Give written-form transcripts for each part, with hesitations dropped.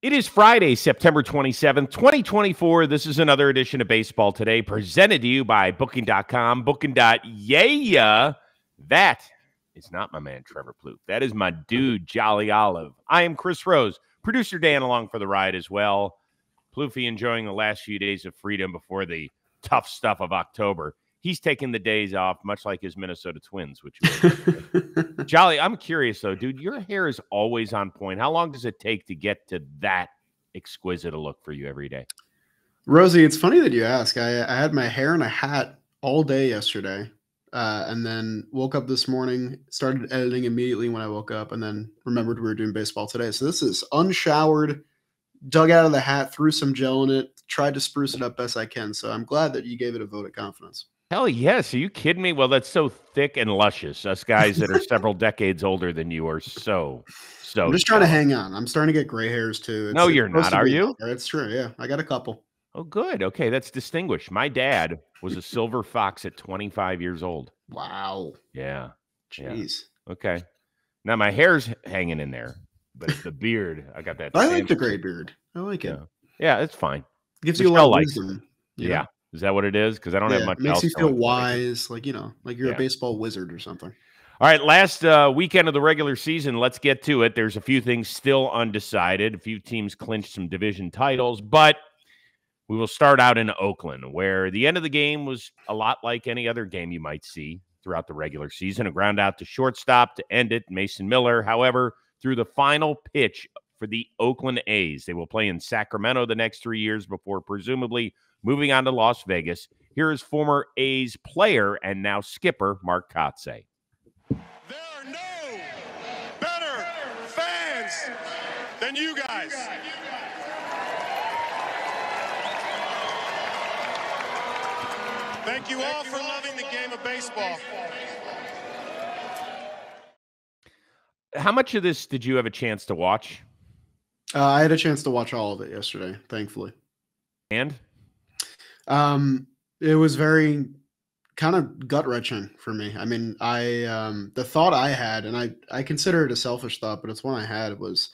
It is Friday, September 27th, 2024. This is another edition of Baseball Today, presented to you by Booking.com. Booking.yeah. That is not my man, Trevor Plouffe. That is my dude, Jolly Olive. I am Chris Rose, producer Dan along for the ride as well. Plouffe enjoying the last few days of freedom before the tough stuff of October. He's taking the days off, much like his Minnesota Twins, which was Jolly, I'm curious, though, dude. Your hair is always on point. How long does it take to get to that exquisite a look for you every day? Rosie, it's funny that you ask. I had my hair in a hat all day yesterday, and then woke up this morning, started editing immediately when I woke up, and then remembered we were doing baseball today. So this is unshowered, dug out of the hat, threw some gel in it, tried to spruce it up best I can. So I'm glad that you gave it a vote of confidence. Hell yes. Are you kidding me? Well, that's so thick and luscious. Us guys that are several decades older than you are so I'm just trying to hang on. I'm starting to get gray hairs too. No, you're not, are you? It's true. Yeah, I got a couple. Oh, good. Okay, that's distinguished. My dad was a silver fox at 25 years old. Wow. Yeah. Jeez. Yeah. Okay. Now my hair's hanging in there, but it's the beard. I got that. I like the gray beard. I like it. Yeah, it's fine. Gives you a lot of wisdom. Yeah. Is that what it is? Because I don't have much else. Makes you feel wise, like you're a baseball wizard or something. All right, last weekend of the regular season, let's get to it. There's a few things still undecided. A few teams clinched some division titles, but we will start out in Oakland, where the end of the game was a lot like any other game you might see throughout the regular season. A ground out to shortstop to end it, Mason Miller, however, threw the final pitch for the Oakland A's. They will play in Sacramento the next 3 years before presumably moving on to Las Vegas. Here is former A's player and now skipper Mark Kotsay. There are no better fans than you guys. Thank you all for loving the game of baseball. How much of this did you have a chance to watch? I had a chance to watch all of it yesterday, thankfully. And? It was very kind of gut-wrenching for me. I mean, the thought I had, and I consider it a selfish thought, but it's one I had, was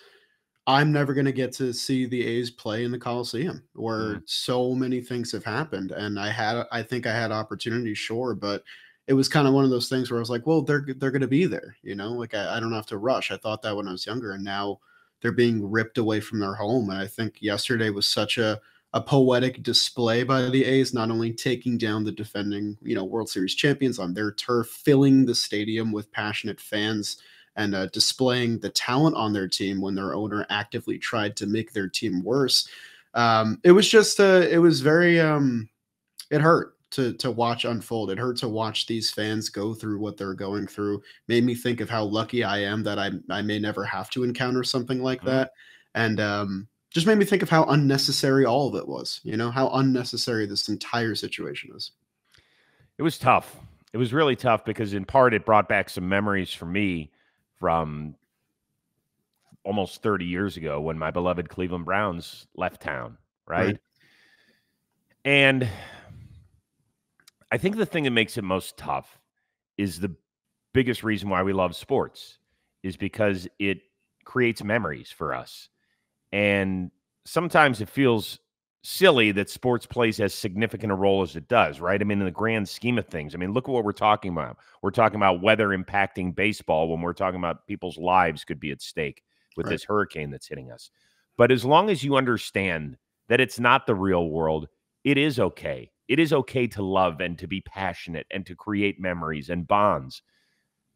I'm never going to get to see the A's play in the Coliseum where so many things have happened. And I think I had opportunities, sure, but it was kind of one of those things where I was like, well, they're going to be there, like I don't have to rush. I thought that when I was younger, and now they're being ripped away from their home. And I think yesterday was such a poetic display by the A's, not only taking down the defending, World Series champions on their turf, filling the stadium with passionate fans, and displaying the talent on their team when their owner actively tried to make their team worse. It was just, it was very, it hurt to watch unfold. It hurt to watch these fans go through what they're going through. Made me think of how lucky I am that I may never have to encounter something like that. And just made me think of how unnecessary all of it was, how unnecessary this entire situation is. It was tough. It was really tough because in part it brought back some memories for me from almost 30 years ago when my beloved Cleveland Browns left town, right? And I think the thing that makes it most tough is the biggest reason why we love sports is because it creates memories for us. And sometimes it feels silly that sports plays as significant a role as it does, right? I mean, in the grand scheme of things, I mean, look at what we're talking about. We're talking about weather impacting baseball when we're talking about people's lives could be at stake with this hurricane that's hitting us. But as long as you understand that it's not the real world, it is okay. It is okay to love and to be passionate and to create memories and bonds.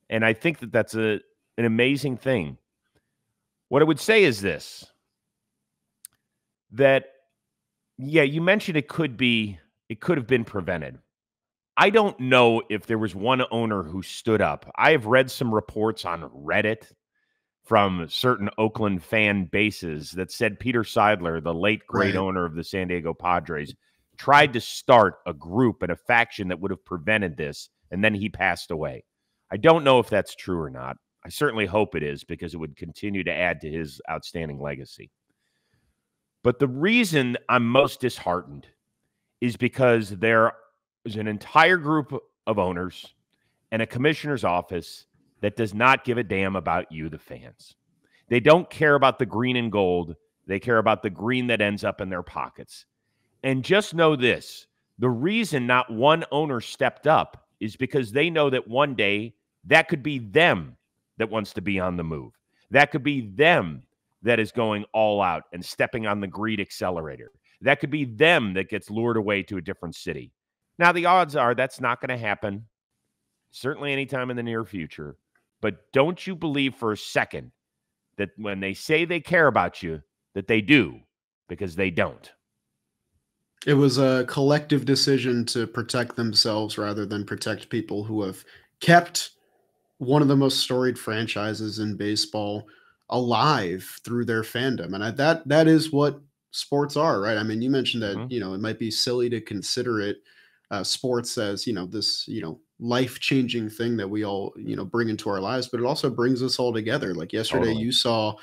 And I think that that's an amazing thing. What I would say is this, that you mentioned it could have been prevented. I don't know if there was one owner who stood up. I have read some reports on Reddit from certain Oakland fan bases that said Peter Seidler, the late great owner of the San Diego Padres, tried to start a group and a faction that would have prevented this, and then he passed away. I don't know if that's true or not. I certainly hope it is because it would continue to add to his outstanding legacy. But the reason I'm most disheartened is because there is an entire group of owners and a commissioner's office that does not give a damn about you, the fans. They don't care about the green and gold They care about the green that ends up in their pockets. And just know this, the reason not one owner stepped up is because they know that one day that could be them that wants to be on the move. That could be them that is going all out and stepping on the greed accelerator. That could be them that gets lured away to a different city. Now, the odds are that's not going to happen, certainly anytime in the near future. But don't you believe for a second that when they say they care about you, that they do, because they don't. It was a collective decision to protect themselves rather than protect people who have kept one of the most storied franchises in baseball alive through their fandom. And that is what sports are, right? I mean, you mentioned that, it might be silly to consider it sports as, this, life-changing thing that we all, bring into our lives, but it also brings us all together. Like yesterday, you saw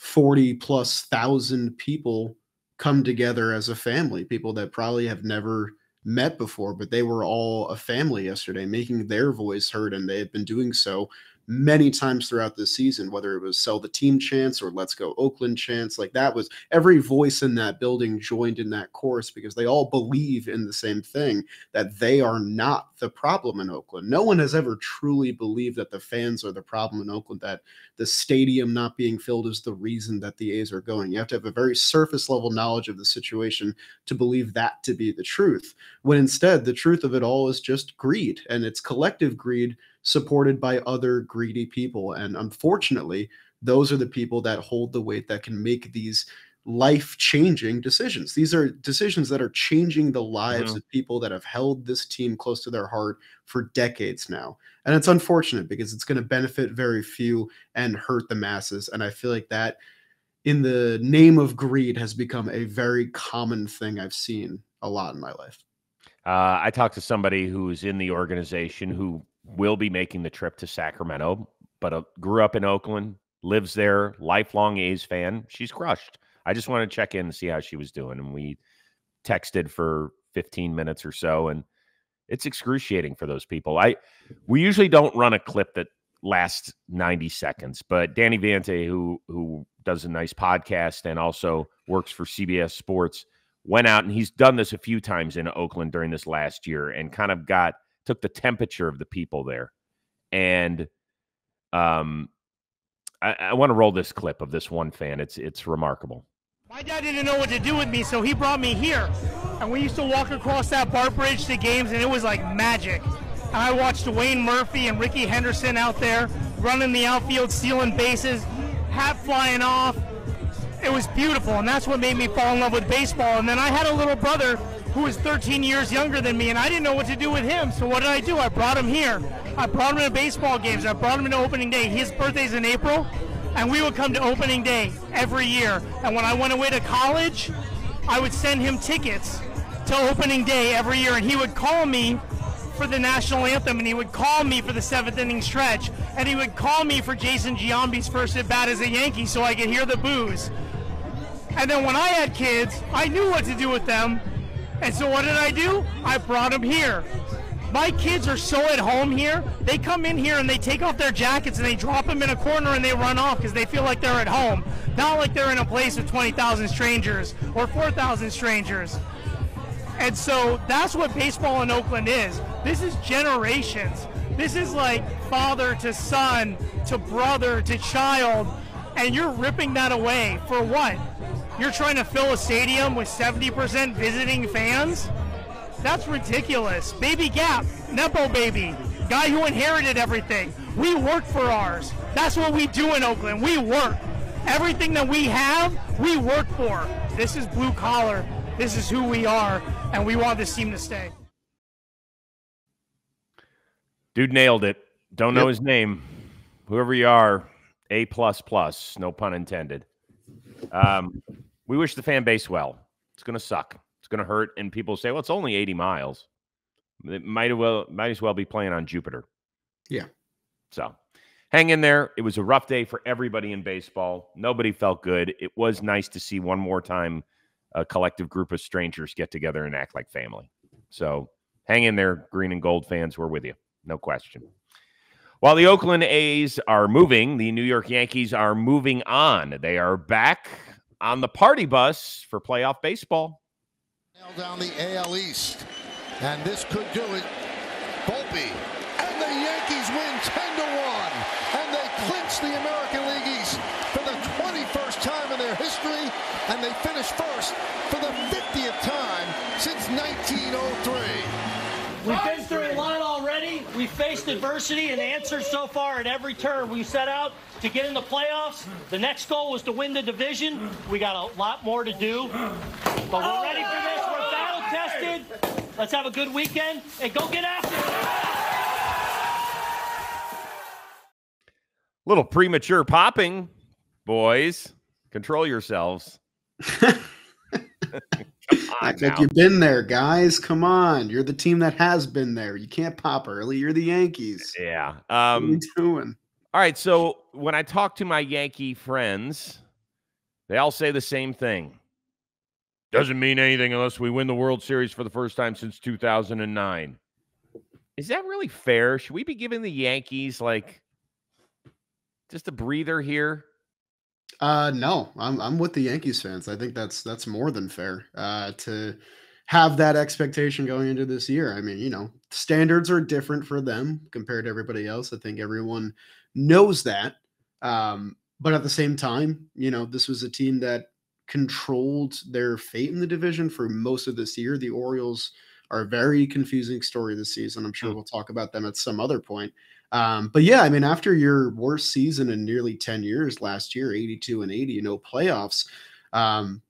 40,000+ people come together as a family, people that probably have never met before, but they were all a family yesterday, making their voice heard, and they had been doing so many times throughout the season, whether it was sell the team chants or let's go Oakland chants. Like that was every voice in that building joined in that chorus because they all believe in the same thing, that they are not the problem in Oakland. No one has ever truly believed that the fans are the problem in Oakland, that the stadium not being filled is the reason that the A's are going. You have to have a very surface level knowledge of the situation to believe that to be the truth, when instead the truth of it all is just greed, and it's collective greed supported by other greedy people. And unfortunately, those are the people that hold the weight that can make these life-changing decisions. These are decisions that are changing the lives of people that have held this team close to their heart for decades now. And it's unfortunate because it's going to benefit very few and hurt the masses. And I feel like that, in the name of greed, has become a very common thing I've seen a lot in my life. I talked to somebody who's in the organization who will be making the trip to Sacramento, but grew up in Oakland, lives there, lifelong A's fan. She's crushed. I just wanted to check in and see how she was doing. And we texted for 15 minutes or so, and it's excruciating for those people. We usually don't run a clip that lasts 90 seconds, but Danny Vante, who does a nice podcast and also works for CBS Sports, went out, and he's done this a few times in Oakland during this last year, and kind of took the temperature of the people there. And I want to roll this clip of this one fan. It's remarkable. My dad didn't know what to do with me, so he brought me here. And we used to walk across that BART bridge to games, and it was like magic. And I watched Dwayne Murphy and Ricky Henderson out there running the outfield, stealing bases, hat flying off. It was beautiful, and that's what made me fall in love with baseball. And then I had a little brother who was 13 years younger than me, and I didn't know what to do with him. So what did I do? I brought him here. I brought him to baseball games. I brought him to opening day. His birthday's in April, and we would come to opening day every year. And when I went away to college, I would send him tickets to opening day every year, and he would call me for the national anthem, and he would call me for the 7th inning stretch, and he would call me for Jason Giambi's first at bat as a Yankee so I could hear the boos. And then when I had kids, I knew what to do with them. And so what did I do? I brought them here. My kids are so at home here. They come in here and they take off their jackets and they drop them in a corner and they run off because they feel like they're at home. Not like they're in a place with 20,000 strangers or 4,000 strangers. And so that's what baseball in Oakland is. This is generations. This is like father to son to brother to child. And you're ripping that away for what? You're trying to fill a stadium with 70% visiting fans? That's ridiculous. Baby Gap, Nepo baby, guy who inherited everything. We work for ours. That's what we do in Oakland. We work. Everything that we have, we work for. This is blue collar. This is who we are, and we want this team to stay. Dude nailed it. Don't know his name. Whoever you are, A++, no pun intended. We wish the fan base well. It's going to suck. It's going to hurt. And people say, well, it's only 80 miles. It might as well be playing on Jupiter. Yeah. So hang in there. It was a rough day for everybody in baseball. Nobody felt good. It was nice to see one more time a collective group of strangers get together and act like family. So hang in there, green and gold fans. We're with you. No question. While the Oakland A's are moving, the New York Yankees are moving on. They are back on the party bus for playoff baseball. Down the AL East, and this could do it. Volpe, and the Yankees win 10-1, and they clinch the American League East for the 21st time in their history, and they finish first for the 50th time since 1903. We've been through a lot already. We faced adversity and answered so far at every turn. We set out to get in the playoffs. The next goal was to win the division. We got a lot more to do, but we're ready for this. We're battle tested. Let's have a good weekend and go get after it. Little premature popping, boys. Control yourselves. Act like you've been there, guys. Come on. You're the team that has been there. You can't pop early. You're the Yankees. Yeah. What are you doing? All right. So when I talk to my Yankee friends, they all say the same thing. Doesn't mean anything unless we win the World Series for the first time since 2009. Is that really fair? Should we be giving the Yankees like just a breather here? No, I'm with the Yankees fans. I think that's more than fair to have that expectation going into this year. I mean, standards are different for them compared to everybody else. I think everyone knows that. But at the same time, this was a team that controlled their fate in the division for most of this year. The Orioles are a very confusing story this season. I'm sure we'll talk about them at some other point. But yeah, I mean, after your worst season in nearly 10 years last year, 82-80, playoffs,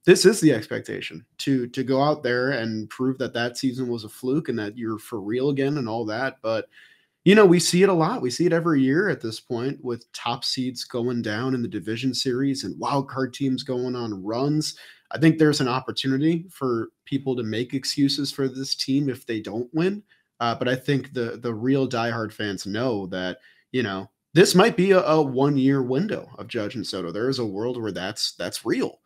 this is the expectation to go out there and prove that season was a fluke and that you're for real again and all that. But, we see it a lot. We see it every year at this point with top seeds going down in the division series and wild card teams going on runs. I think there's an opportunity for people to make excuses for this team if they don't win. But I think the real diehard fans know that, this might be a 1-year window of Judge and Soto. There is a world where that's real.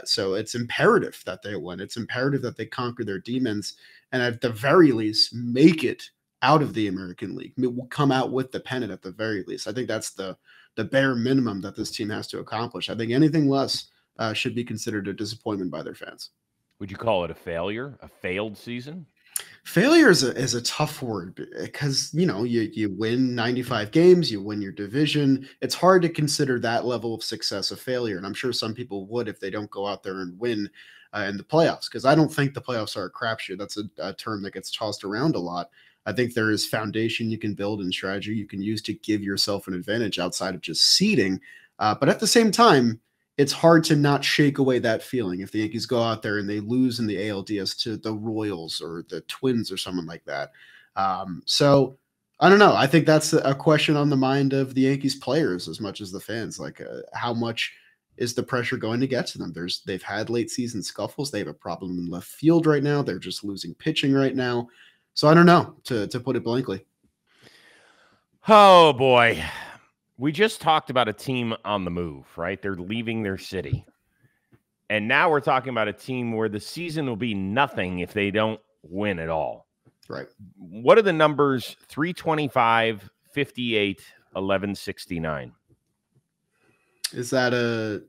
So it's imperative that they win. It's imperative that they conquer their demons and at the very least make it out of the American League. We'll come out with the pennant at the very least. I think that's the bare minimum that this team has to accomplish. I think anything less should be considered a disappointment by their fans. Would you call it a failure, a failed season? Failure is a tough word because, you win 95 games, you win your division. It's hard to consider that level of success a failure. And I'm sure some people would if they don't go out there and win in the playoffs, because I don't think the playoffs are a crapshoot. That's a term that gets tossed around a lot. I think there is foundation you can build and strategy you can use to give yourself an advantage outside of just seeding. But at the same time, it's hard to not shake away that feeling if the Yankees go out there and they lose in the ALDS to the Royals or the Twins or someone like that. So I don't know. I think that's a question on the mind of the Yankees players as much as the fans. Like, how much is the pressure going to get to them? They've had late season scuffles. They have a problem in left field right now. They're just losing pitching right now. So I don't know, to put it blankly. Oh, boy. We just talked about a team on the move, right? They're leaving their city. And now we're talking about a team where the season will be nothing if they don't win at all. Right. What are the numbers? 325, 58, 1169. Is that a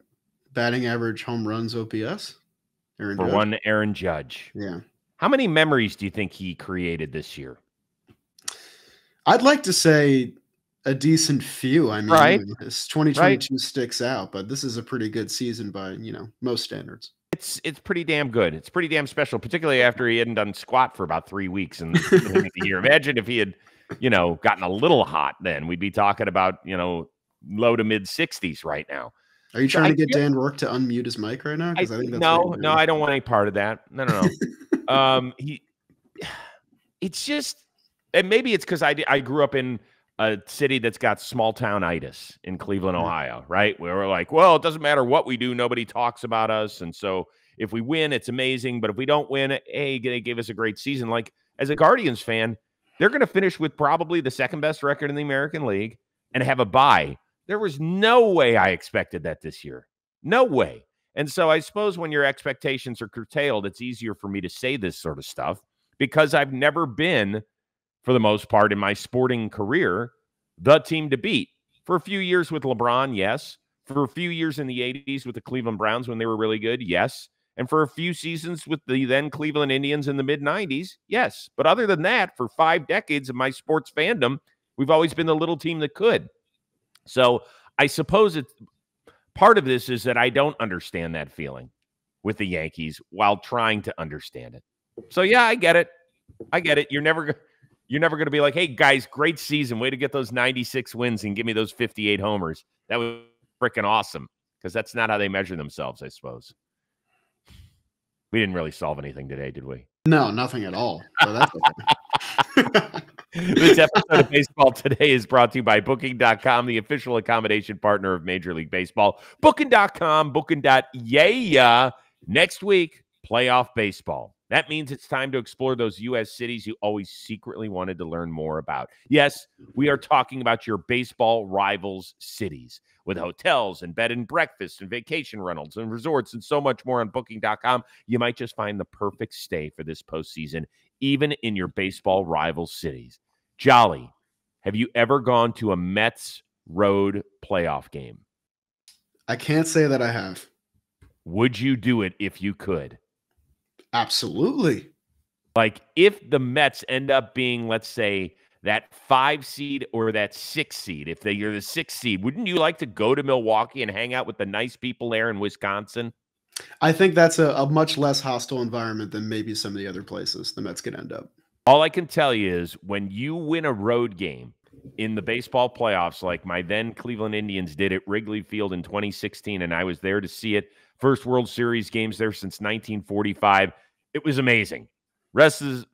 batting average, home runs, OPS? For one Aaron Judge. Yeah. How many memories do you think he created this year? I'd like to say a decent few. I mean, right. This 2022 sticks out, but this is a pretty good season by, most standards. It's pretty damn good. It's pretty damn special, particularly after he hadn't done squat for about 3 weeks in the beginning of the year. Imagine if he had, gotten a little hot then. We'd be talking about, low to mid 60s right now. Are you trying to get Dan Rourke to unmute his mic right now? I think that's no, I don't want any part of that. No. It's just, and maybe it's because I grew up in a city that's got small town itis in Cleveland, Ohio, right? Where we're like, well, it doesn't matter what we do. Nobody talks about us. And so if we win, it's amazing. But if we don't win, hey, they gave us a great season. Like, as a Guardians fan, they're going to finish with probably the second best record in the American League and have a bye. There was no way I expected that this year. No way. And so I suppose when your expectations are curtailed, it's easier for me to say this sort of stuff because I've never been, for the most part in my sporting career, the team to beat. For a few years with LeBron, yes. For a few years in the 80s with the Cleveland Browns when they were really good, yes. And for a few seasons with the then Cleveland Indians in the mid-90s, yes. But other than that, for 5 decades of my sports fandom, we've always been the little team that could. So I suppose it's part of this is that I don't understand that feeling with the Yankees while trying to understand it. So, yeah, I get it. I get it. You're never going to be like, hey, guys, great season. Way to get those 96 wins and give me those 58 homers. That was freaking awesome, because that's not how they measure themselves, I suppose. We didn't really solve anything today, did we? No, nothing at all. So that's okay. This episode of Baseball Today is brought to you by Booking.com, the official accommodation partner of Major League Baseball. Booking.com, Booking.yeah. Next week, playoff baseball. That means it's time to explore those U.S. cities you always secretly wanted to learn more about. Yes, we are talking about your baseball rivals cities with hotels and bed and breakfast and vacation rentals and resorts and so much more on Booking.com. You might just find the perfect stay for this postseason, even in your baseball rival cities. Jolly, have you ever gone to a Mets road playoff game? I can't say that I have. Would you do it if you could? Absolutely. Like, if the Mets end up being, let's say, that 5 seed or that 6 seed, if you're the 6 seed, wouldn't you like to go to Milwaukee and hang out with the nice people there in Wisconsin? I think that's a much less hostile environment than maybe some of the other places the Mets could end up. All I can tell you is when you win a road game in the baseball playoffs, like my then Cleveland Indians did at Wrigley Field in 2016, and I was there to see it, first World Series games there since 1945. It was amazing. Rest of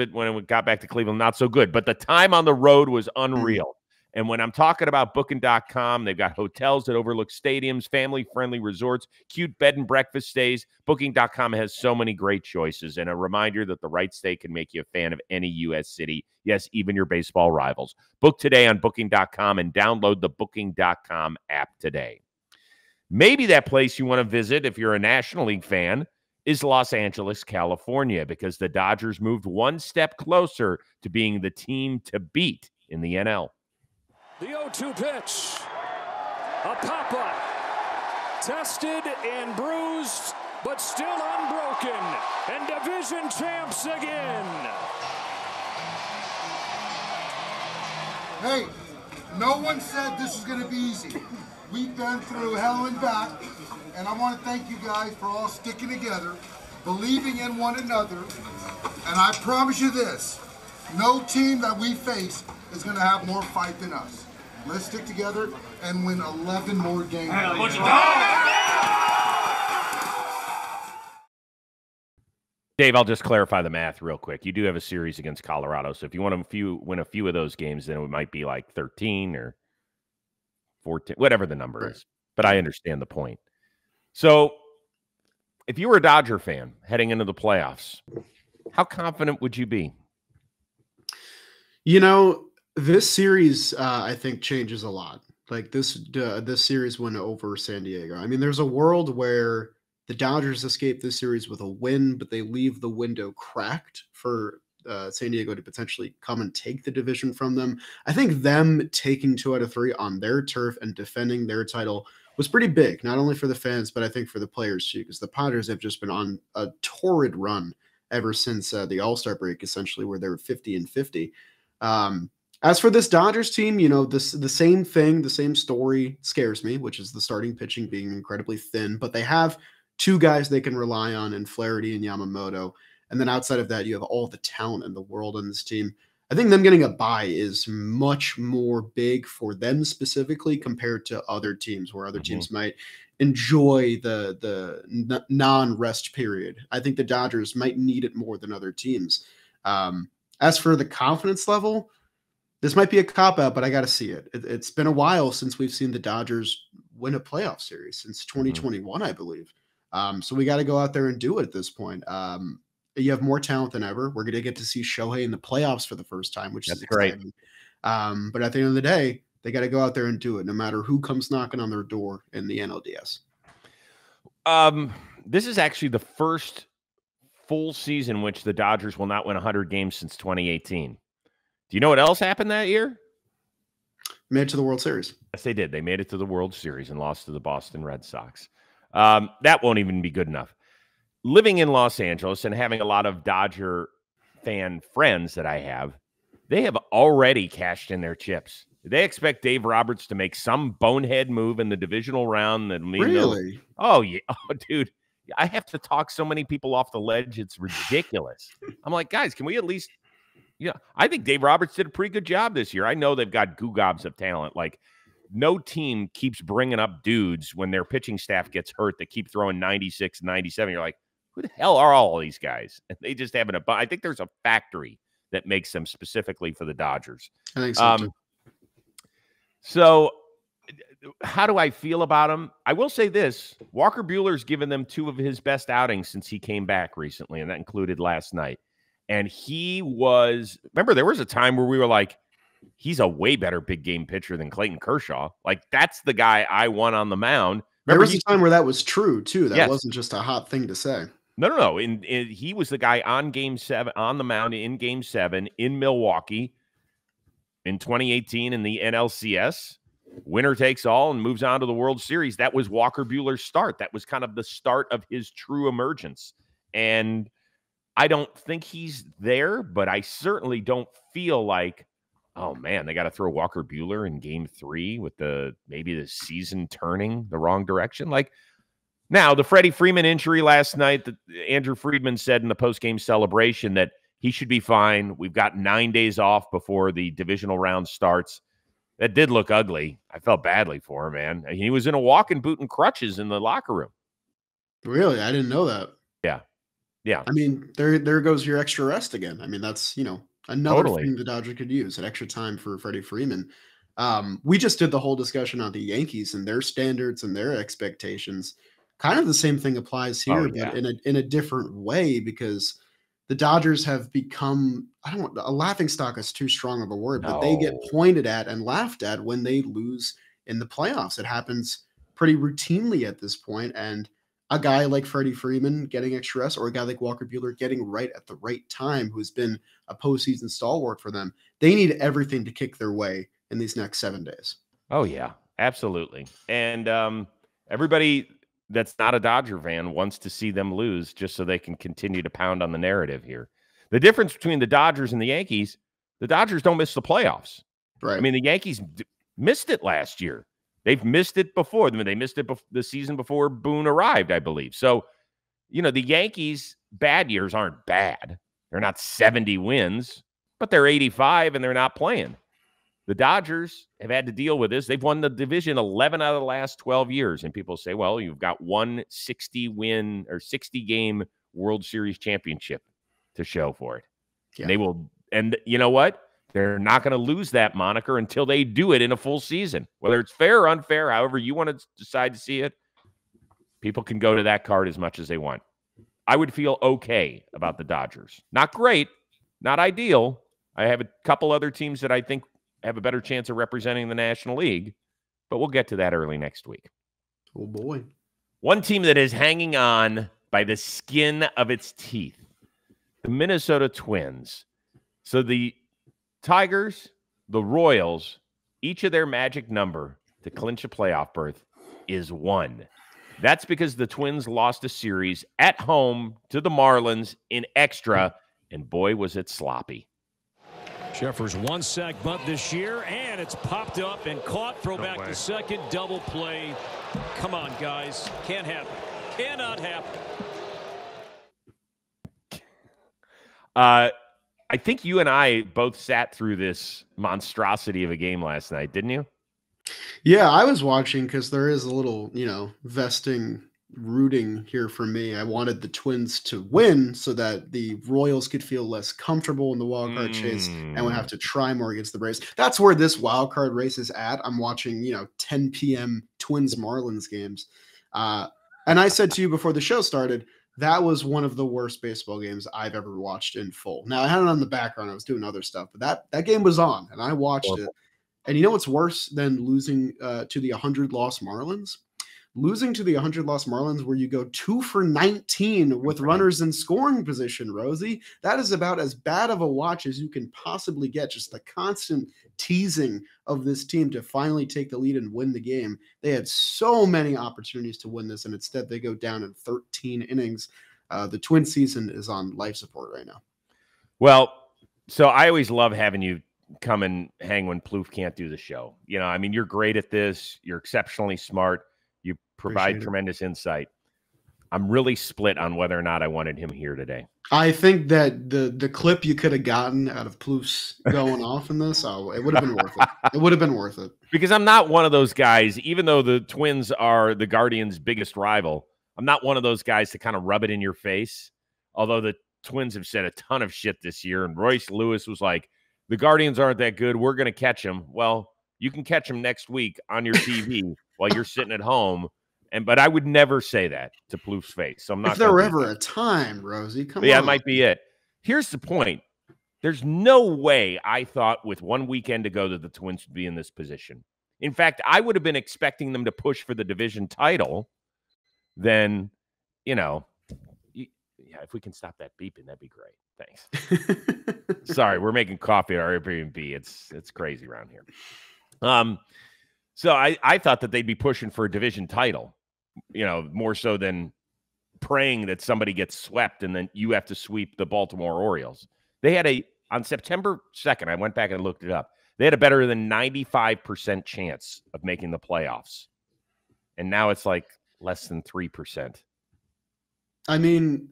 it, when it got back to Cleveland, not so good. But the time on the road was unreal. And when I'm talking about Booking.com, they've got hotels that overlook stadiums, family-friendly resorts, cute bed and breakfast stays. Booking.com has so many great choices. And a reminder that the right stay can make you a fan of any U.S. city. Yes, even your baseball rivals. Book today on Booking.com and download the Booking.com app today. Maybe that place you want to visit, if you're a National League fan, is Los Angeles, California, because the Dodgers moved one step closer to being the team to beat in the NL. The 0-2 pitch. A pop-up. Tested and bruised, but still unbroken. And division champs again. Hey, no one said this is going to be easy. We've been through hell and back, and I want to thank you guys for all sticking together, believing in one another, and I promise you this, no team that we face is going to have more fight than us. Let's stick together and win 11 more games. Dave, I'll just clarify the math real quick. You do have a series against Colorado, so if you want to win a few of those games, then it might be like 13 or 14, whatever the number is. But I understand the point. So if you were a Dodger fan heading into the playoffs, how confident would you be? You know, this series, I think, changes a lot. Like this series went over San Diego. I mean, there's a world where the Dodgers escape this series with a win, but they leave the window cracked for San Diego to potentially come and take the division from them. I think them taking 2 out of 3 on their turf and defending their title was pretty big, not only for the fans, but I think for the players too, because the Padres have just been on a torrid run ever since the All-Star break, essentially, where they were 50-50. As for this Dodgers team, you know, the same thing, the same story scares me, which is the starting pitching being incredibly thin, but they have 2 guys they can rely on in Flaherty and Yamamoto. And then outside of that, you have all the talent in the world on this team. I think them getting a bye is much more big for them specifically compared to other teams, where other teams might enjoy the non-rest period. I think the Dodgers might need it more than other teams. As for the confidence level, this might be a cop-out, but I got to see it. It's been a while since we've seen the Dodgers win a playoff series, since 2021, I believe. So we got to go out there and do it at this point. You have more talent than ever. We're going to get to see Shohei in the playoffs for the first time, which is exciting. But at the end of the day, they got to go out there and do it, no matter who comes knocking on their door in the NLDS. This is actually the first full season in which the Dodgers will not win 100 games since 2018. Do you know what else happened that year? Made it to the World Series. Yes, they did. They made it to the World Series and lost to the Boston Red Sox. That won't even be good enough. Living in Los Angeles and having a lot of Dodger fan friends that I have, they have already cashed in their chips. They expect Dave Roberts to make some bonehead move in the divisional round. That Really? Oh, yeah. Oh, dude. I have to talk so many people off the ledge. It's ridiculous. I'm like, guys, can we at least – yeah, I think Dave Roberts did a pretty good job this year. I know they've got goo-gobs of talent. Like, no team keeps bringing up dudes when their pitching staff gets hurt that keep throwing 96, 97. You're like, who the hell are all these guys? And they just have I think there's a factory that makes them specifically for the Dodgers. I think so, too. So how do I feel about him? I will say this. Walker Buehler's given them two of his best outings since he came back recently, and that included last night. And he was – remember, there was a time where we were like, he's a way better big game pitcher than Clayton Kershaw. Like, that's the guy I want on the mound. Remember, there was a time where that was true, too. That wasn't just a hot thing to say. No. He was the guy on Game 7, on the mound in Game 7 in Milwaukee in 2018 in the NLCS. Winner takes all and moves on to the World Series. That was Walker Buehler's start. That was kind of the start of his true emergence. And I don't think he's there, but I certainly don't feel like, oh, man, they got to throw Walker Buehler in Game 3 with maybe the season turning the wrong direction. Like, now, the Freddie Freeman injury last night, that Andrew Friedman said in the postgame celebration that he should be fine. We've got 9 days off before the divisional round starts. That did look ugly. I felt badly for him, man. He was in a walking boot and crutches in the locker room. Really? I didn't know that. Yeah. I mean, there goes your extra rest again. I mean, that's, another thing the Dodgers could use, an extra time for Freddie Freeman. We just did the whole discussion on the Yankees and their standards and their expectations. Kind of the same thing applies here, but in a different way, because the Dodgers have become, a laughingstock is too strong of a word, but they get pointed at and laughed at when they lose in the playoffs. It happens pretty routinely at this point, and a guy like Freddie Freeman getting extra rest, or a guy like Walker Buehler getting right at the right time, who's been a postseason stalwart for them, they need everything to kick their way in these next 7 days. Oh, yeah, absolutely. And everybody that's not a Dodger fan wants to see them lose just so they can continue to pound on the narrative here. The difference between the Dodgers and the Yankees, the Dodgers don't miss the playoffs. Right. I mean, the Yankees missed it last year. They've missed it before. I mean, they missed it the season before Boone arrived, I believe. So, the Yankees' bad years aren't bad. They're not 70 wins, but they're 85 and they're not playing. The Dodgers have had to deal with this. They've won the division 11 out of the last 12 years. And people say, well, you've got one 60-win or 60-game World Series championship to show for it. Yeah. They will. And you know what? They're not going to lose that moniker until they do it in a full season. Whether it's fair or unfair, however you want to decide to see it, people can go to that card as much as they want. I would feel okay about the Dodgers. Not great, not ideal. I have a couple other teams that I think have a better chance of representing the National League, but we'll get to that early next week. Oh, boy. One team that is hanging on by the skin of its teeth, the Minnesota Twins. So the Tigers, the Royals, each of their magic number to clinch a playoff berth is 1. That's because the Twins lost a series at home to the Marlins in extra, and boy, was it sloppy. Jeffers one sack bunt this year, and it's popped up and caught. Throw back to second, double play. Come on, guys. Can't happen. Cannot happen. I think you and I both sat through this monstrosity of a game last night, didn't you? Yeah, I was watching because there is a little, vesting rooting here for me. I wanted the Twins to win so that the Royals could feel less comfortable in the wild card chase and would have to try more against the Braves. That's where this wild card race is at. I'm watching, 10 p.m. Twins Marlins games. And I said to you before the show started, that was one of the worst baseball games I've ever watched in full. Now, I had it on the background. I was doing other stuff, but that game was on, and I watched it. And you know what's worse than losing to the 100-loss Marlins? losing to the 100-loss Marlins where you go 2 for 19 with runners in scoring position, Rosie. That is about as bad of a watch as you can possibly get. Just the constant teasing of this team to finally take the lead and win the game. They had so many opportunities to win this, and instead they go down in 13 innings. The Twin season is on life support right now. Well, so I always love having you come and hang when Plouffe can't do the show. You know, I mean, you're great at this. You're exceptionally smart. You provide tremendous insight. I'm really split on whether or not I wanted him here today. I think that the clip you could have gotten out of Plouffe's going off in this, it would have been worth it. It would have been worth it. Because I'm not one of those guys, even though the Twins are the Guardians' biggest rival, I'm not one of those guys to kind of rub it in your face. Although the Twins have said a ton of shit this year, and Royce Lewis was like, the Guardians aren't that good. We're going to catch them. Well, you can catch them next week on your TV while you're sitting at home. But I would never say that to Plouffe's face. So I'm not. If there were ever a time, Rosie, come on. Yeah, it might be it. Here's the point. There's no way I thought with one weekend to go that the Twins would be in this position. In fact, I would have been expecting them to push for the division title. Then, you know, if we can stop that beeping, that'd be great. Thanks. Sorry, we're making coffee at our Airbnb. It's crazy around here. So I thought that they'd be pushing for a division title, you know, more so than praying that somebody gets swept and then you have to sweep the Baltimore Orioles. They had on September 2nd, I went back and looked it up. They had a better than 95% chance of making the playoffs. And now it's like less than 3%. I mean,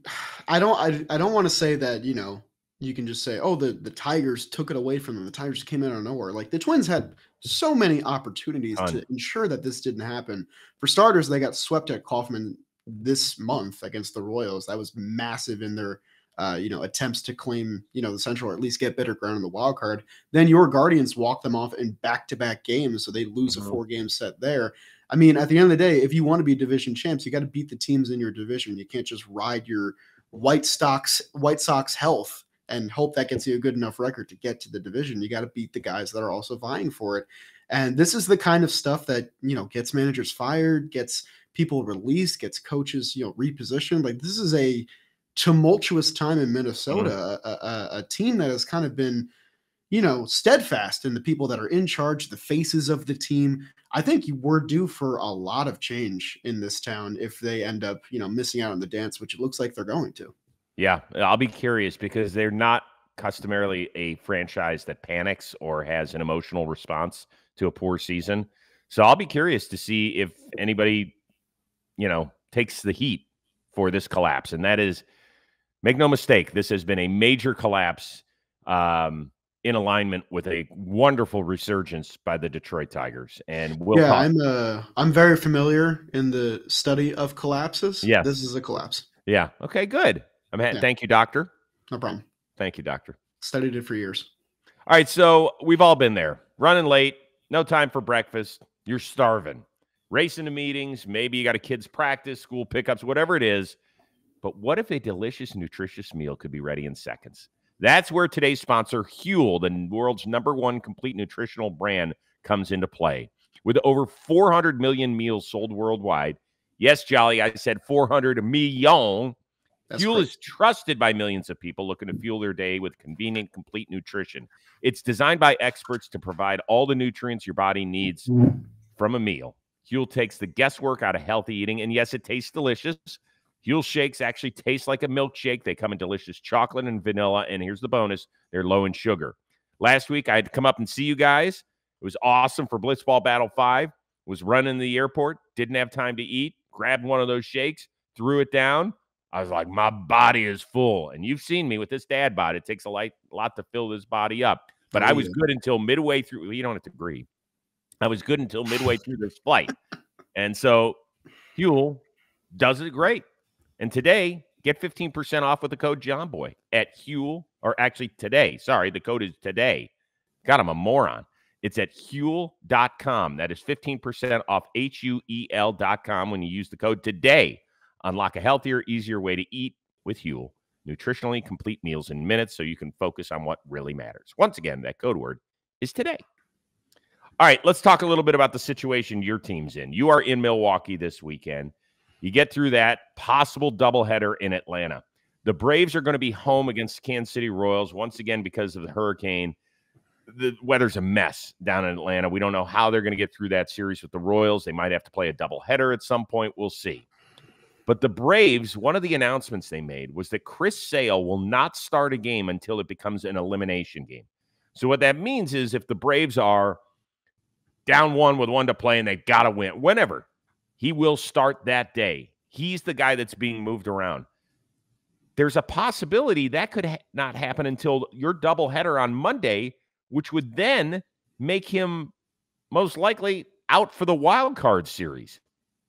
I don't want to say that, you know, you can just say, oh, the Tigers took it away from them. The Tigers came in out of nowhere. Like, the Twins had so many opportunities to ensure that this didn't happen. For starters, they got swept at Kauffman this month against the Royals. That was massive in their attempts to claim, the Central, or at least get better ground in the wild card. Then your Guardians walk them off in back-to-back games, so they lose a 4-game set there. I mean, at the end of the day, if you want to be division champs, you got to beat the teams in your division. You can't just ride your White Sox health and hope that gets you a good enough record to get to the division. You got to beat the guys that are also vying for it. And this is the kind of stuff that, gets managers fired, gets people released, gets coaches, repositioned. Like, this is a tumultuous time in Minnesota, a team that has kind of been, steadfast in the people that are in charge, the faces of the team. I think we're due for a lot of change in this town if they end up, missing out on the dance, which it looks like they're going to. Yeah, I'll be curious because they're not customarily a franchise that panics or has an emotional response to a poor season. So I'll be curious to see if anybody, takes the heat for this collapse. And that is, make no mistake, this has been a major collapse in alignment with a wonderful resurgence by the Detroit Tigers. And I'm very familiar in the study of collapses. Yeah, this is a collapse. Yeah. Okay, good. Thank you, doctor. No problem. Thank you, doctor. Studied it for years. All right, so we've all been there. Running late, no time for breakfast. You're starving. Racing to meetings. Maybe you got a kid's practice, school pickups, whatever it is. But what if a delicious, nutritious meal could be ready in seconds? That's where today's sponsor, Huel, the world's #1 complete nutritional brand, comes into play. With over 400 million meals sold worldwide. Yes, Jolly, I said 400 million. Huel is trusted by millions of people looking to fuel their day with convenient, complete nutrition. It's designed by experts to provide all the nutrients your body needs from a meal. Huel takes the guesswork out of healthy eating, and yes, it tastes delicious. Huel shakes actually taste like a milkshake. They come in delicious chocolate and vanilla, and here's the bonus, they're low in sugar. Last week, I had to come up and see you guys. It was awesome for Blitzball Battle 5. Was running the airport, didn't have time to eat, grabbed one of those shakes, threw it down. I was like, my body is full. And you've seen me with this dad bod. It takes a lot to fill this body up. But I was good until midway through. Well, you don't have to agree. I was good until midway through this flight. And so Huel does it great. And today, get 15% off with the code JOHNBOY at Huel. Or actually today. Sorry, the code is today. God, I'm a moron. It's at Huel.com. That is 15% off Huel.com when you use the code today. Unlock a healthier, easier way to eat with Huel. Nutritionally complete meals in minutes so you can focus on what really matters. Once again, that code word is today. All right, let's talk a little bit about the situation your team's in. You are in Milwaukee this weekend. You get through that possible doubleheader in Atlanta. The Braves are going to be home against Kansas City Royals once again because of the hurricane. The weather's a mess down in Atlanta. We don't know how they're going to get through that series with the Royals. They might have to play a doubleheader at some point. We'll see. But the Braves, one of the announcements they made was that Chris Sale will not start a game until it becomes an elimination game. So what that means is if the Braves are down 1 with 1 to play and they've got to win, whenever, he will start that day. He's the guy that's being moved around. There's a possibility that could not happen until your doubleheader on Monday, which would then make him most likely out for the wild card series.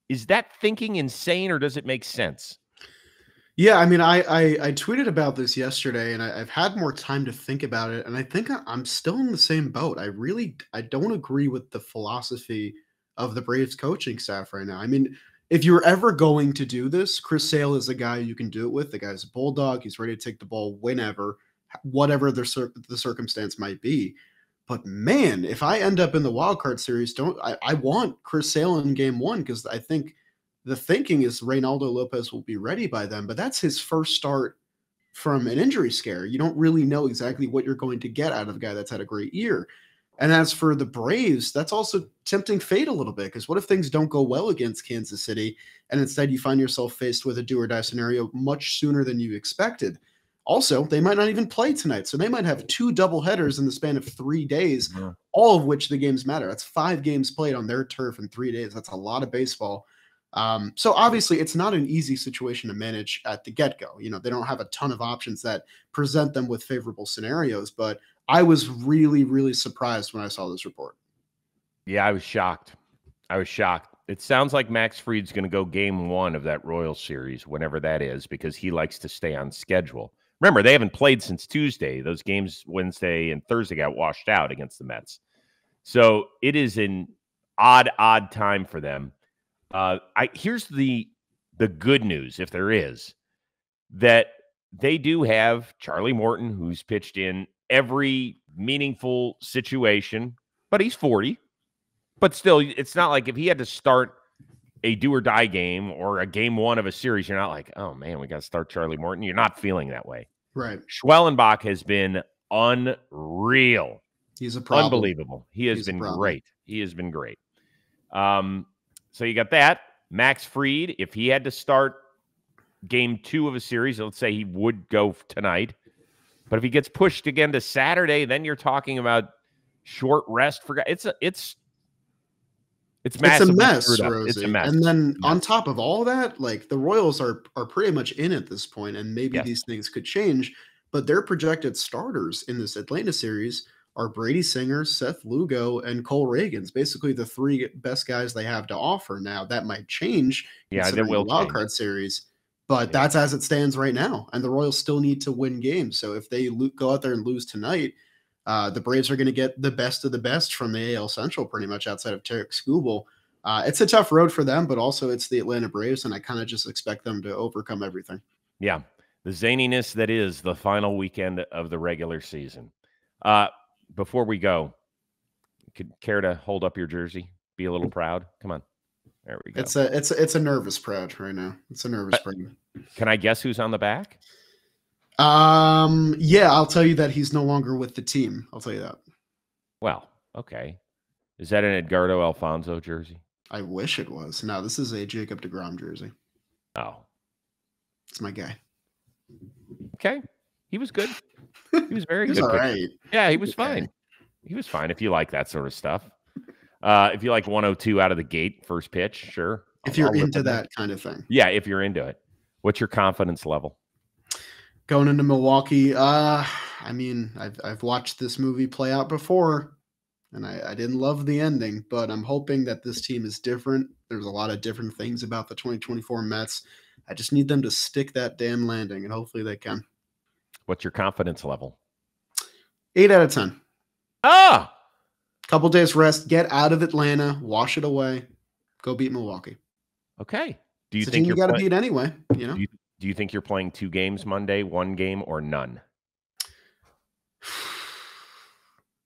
Is that thinking insane or does it make sense? Yeah, I mean, I tweeted about this yesterday, and I've had more time to think about it, and I think I'm still in the same boat. I don't agree with the philosophy of the Braves coaching staff right now. I mean, if you're ever going to do this, Chris Sale is the guy you can do it with. The guy's a bulldog. He's ready to take the ball whenever, whatever the circumstance might be. But man, if I end up in the wild card series, I want Chris Sale in game 1 because I think the thinking is Reynaldo Lopez will be ready by then. But that's his first start from an injury scare. You don't really know exactly what you're going to get out of a guy that's had a great year. And as for the Braves, that's also tempting fate a little bit because what if things don't go well against Kansas City and instead you find yourself faced with a do or die scenario much sooner than you expected? Also, they might not even play tonight, so they might have 2 doubleheaders in the span of 3 days, all of which the games matter. That's 5 games played on their turf in 3 days. That's a lot of baseball. So obviously, it's not an easy situation to manage at the get-go. You know, they don't have a ton of options that present them with favorable scenarios, but I was really, really surprised when I saw this report. Yeah, I was shocked. It sounds like Max Fried's going to go game 1 of that Royals series, whenever that is, because he likes to stay on schedule. Remember, they haven't played since Tuesday. Those games Wednesday and Thursday got washed out against the Mets. So it is an odd time for them. Here's the good news, if there is, that they do have Charlie Morton, who's pitched in every meaningful situation, but he's 40. But still, it's not like if he had to start a do-or-die game or a game 1 of a series, you're not like, oh, man, we got to start Charlie Morton. You're not feeling that way. Right. Schwellenbach has been unreal. He's a problem. Unbelievable. He's been great. He has been great. So you got that. Max Fried, if he had to start game 2 of a series, let's say he would go tonight. But if he gets pushed again to Saturday, then you're talking about short rest for guys. It's a mess, Rosie. It's a mess. And then on top of all that, like the Royals are pretty much in at this point, and maybe these things could change. But their projected starters in this Atlanta series are Brady Singer, Seth Lugo, and Cole Reagans. Basically, the 3 best guys they have to offer. Now that might change. Yeah, that will the wild card series, but that's as it stands right now. And the Royals still need to win games. So if they go out there and lose tonight, the Braves are going to get the best of the best from the AL Central, pretty much outside of Tarek Skubal. It's a tough road for them, but also it's the Atlanta Braves, and I kind of just expect them to overcome everything. Yeah, the zaniness that is the final weekend of the regular season. Before we go, could care to hold up your jersey? Be a little proud. Come on, there we go. It's a nervous proud right now. It's a nervous proud. Can I guess who's on the back? Yeah, I'll tell you that he's no longer with the team. I'll tell you that. Well, okay. Is that an Edgardo Alfonso jersey? I wish it was. No, this is a Jacob deGrom jersey. Oh. It's my guy. Okay. He was good. He was very good. All right. Yeah, he was fine. He was fine if you like that sort of stuff. If you like 102 out of the gate, first pitch, sure. If you're into that kind of thing. Yeah, if you're into it. What's your confidence level? Going into Milwaukee, I mean, I've watched this movie play out before, and I didn't love the ending, but I'm hoping that this team is different. There's a lot of different things about the 2024 Mets. I just need them to stick that damn landing, and hopefully they can. What's your confidence level? 8 out of 10. Ah! Couple days rest, get out of Atlanta, wash it away, go beat Milwaukee. Okay. Do you it's think you got to beat anyway? You know. Do you think you're playing 2 games Monday, 1 game, or none?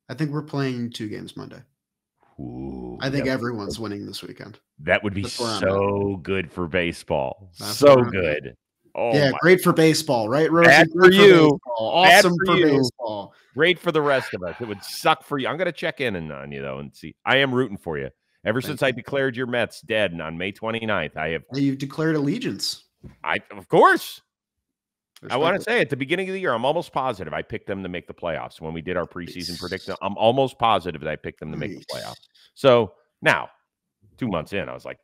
I think we're playing 2 games Monday. Ooh, I think everyone's winning this weekend. that would be That's where I'm so good for baseball. That's So where I'm good. Oh, Yeah, my. great for baseball, right, Rose? Bad Great for you. baseball. Bad Awesome for for you. baseball. Great for the rest of us. It would suck for you. I'm going to check in on you, though, and see. I am rooting for you. Ever since I declared your Mets dead on May 29th, I have. You've declared allegiance. Of course. I want to Respect say at the beginning of the year, I'm almost positive I picked them to make the playoffs. When we did our preseason prediction, I'm almost positive that I picked them to make the playoffs. So now, 2 months in, I was like,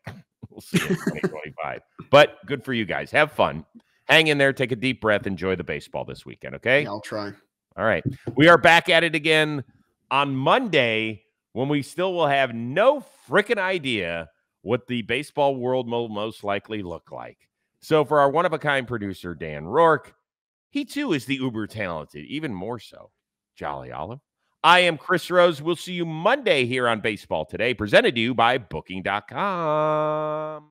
we'll see in 2025. But good for you guys. Have fun. Hang in there. Take a deep breath. Enjoy the baseball this weekend, okay? Yeah, I'll try. All right. We are back at it again on Monday when we still will have no freaking idea what the baseball world will most likely look like. So for our one-of-a-kind producer, Dan Rourke, he too is the uber talented, even more so, Jolly Olive. I am Chris Rose. We'll see you Monday here on Baseball Today, presented to you by Booking.com.